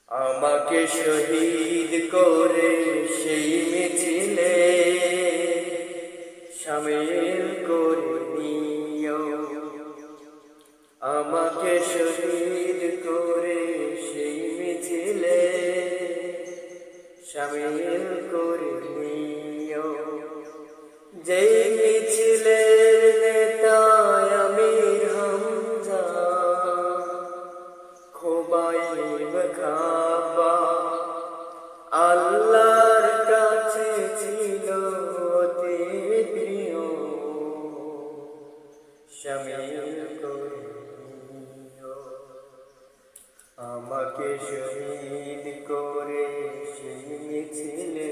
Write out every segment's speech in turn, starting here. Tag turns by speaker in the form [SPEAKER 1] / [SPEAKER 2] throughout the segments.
[SPEAKER 1] আমাকে শহীদ করে সেই মিছিলে শামিল করে নিও। আমাকে শহীদ করে সেই মিছিলে শামিল করে নিও। যেই মিছিলের নেতা আমির হামজা, খোবাইব খাবা আল্লাহর কাছে ছিল অতি প্রিয়, শামিল করে নিও। আমাকে শহীদ করে সেই মিছিলে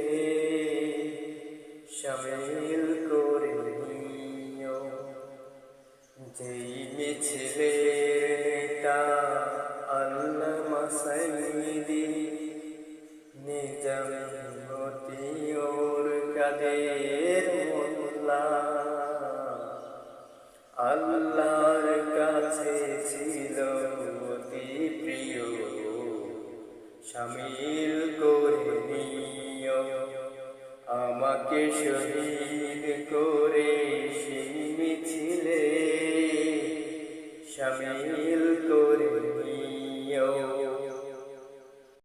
[SPEAKER 1] শামিল করে নিও। যেই মিছিলের নেতা আল্লামা সাইয়্যিদি নিজামুদ্দিন ওর কাদের মোল্লা, আল্লাহর কাছে ছিল অতি প্রিয়, শামিল করে নিও। আমাকে শহীদ